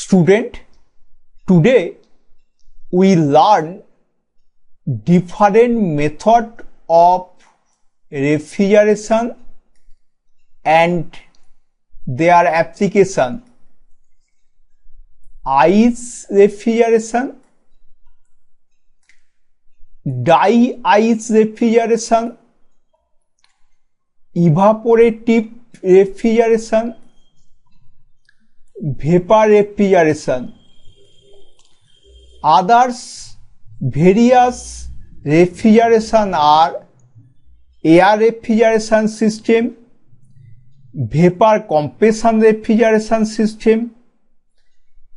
Student, today we learn different method of refrigeration and their application. Ice refrigeration, dry ice refrigeration, evaporative refrigeration, vapor refrigeration. Others various refrigeration are air refrigeration system, vapor compression refrigeration system,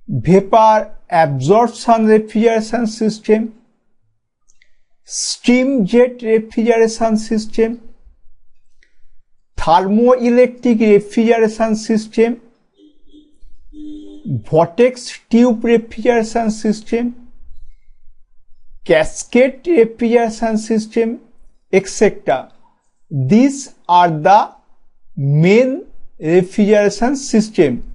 vapor absorption refrigeration system, steam jet refrigeration system, thermoelectric refrigeration system, vortex tube refrigeration system, cascade refrigeration system, etc. These are the main refrigeration system.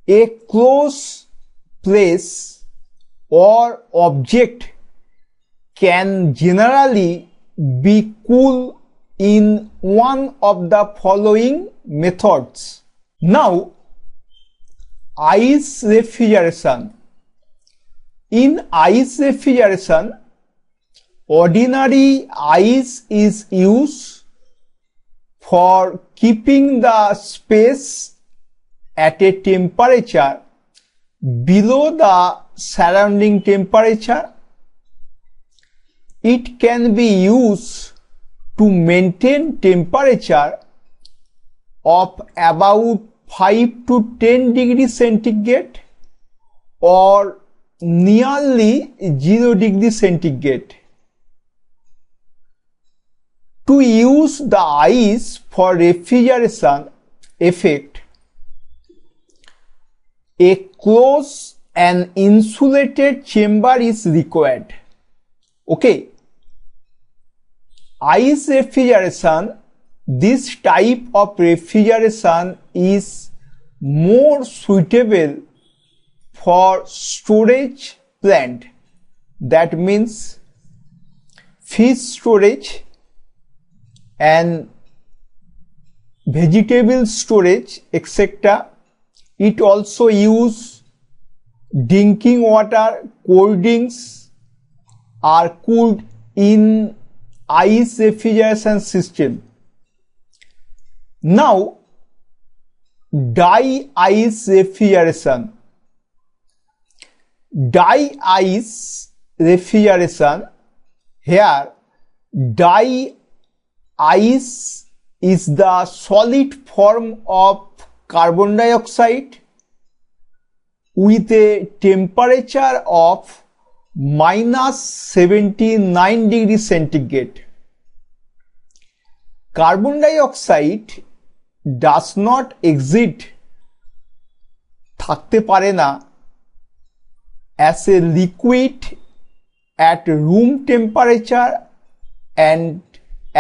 A closed place or object can generally be cool in one of the following methods. Now, ice refrigeration. In ice refrigeration, ordinary ice is used for keeping the space at a temperature below the surrounding temperature. It can be used to maintain temperature of about 5 to 10 degrees centigrade or nearly 0 degrees centigrade. To use the ice for refrigeration effect, a closed and insulated chamber is required. Okay. Ice refrigeration, this type of refrigeration is more suitable for storage plant, that means fish storage and vegetable storage, etc. It also use drinking water, cold drinks are cooled in ice refrigeration system. Now, dry ice refrigeration. Dry ice refrigeration, here dry ice is the solid form of carbon dioxide with a temperature of minus 79 degrees centigrade. Carbon dioxide does not exist, থাকতে পারে না, as a liquid at room temperature and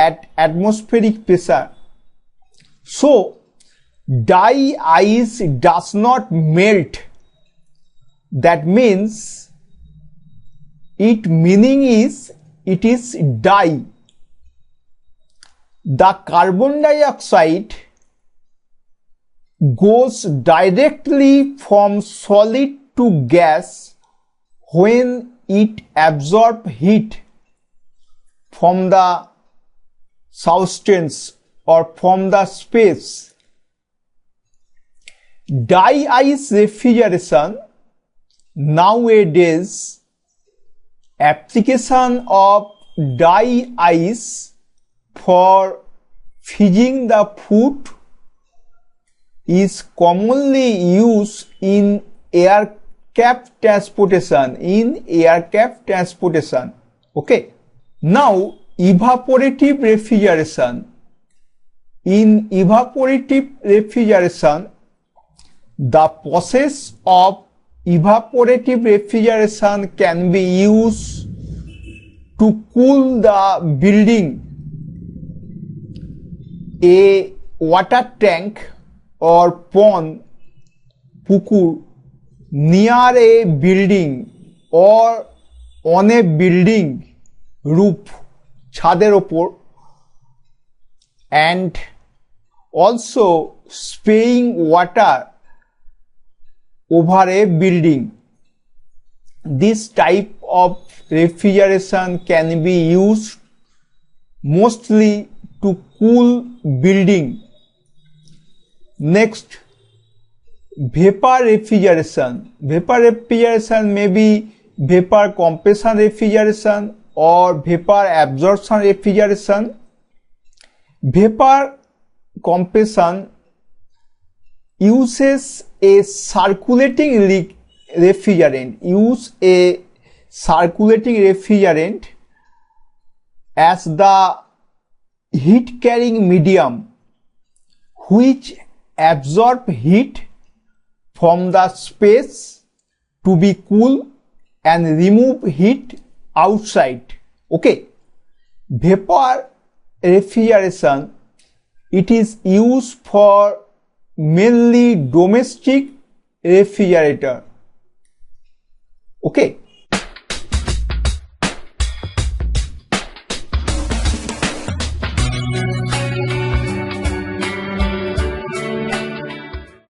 at atmospheric pressure. So, dry ice does not melt. That means its meaning is it is dry. The carbon dioxide goes directly from solid to gas when it absorbs heat from the substance or from the space. Dry ice refrigeration, nowadays application of dry ice for freezing the food is commonly used in aircraft transportation. Okay. Now, evaporative refrigeration. In evaporative refrigeration, the process of evaporative refrigeration can be used to cool the building. A water tank or pond, pukur, near a building or on a building roof, ছাদের ওপর, and also spraying water over a building. This type of refrigeration can be used mostly to cool building. Next, vapor refrigeration. Vapor refrigeration may be vapor compression refrigeration or vapor absorption refrigeration. Vapor compression uses a circulating refrigerant. As the heat carrying medium, which absorb heat from the space to be cool and remove heat outside. Okay, vapor refrigeration, it is used for mainly domestic refrigerator. Okay,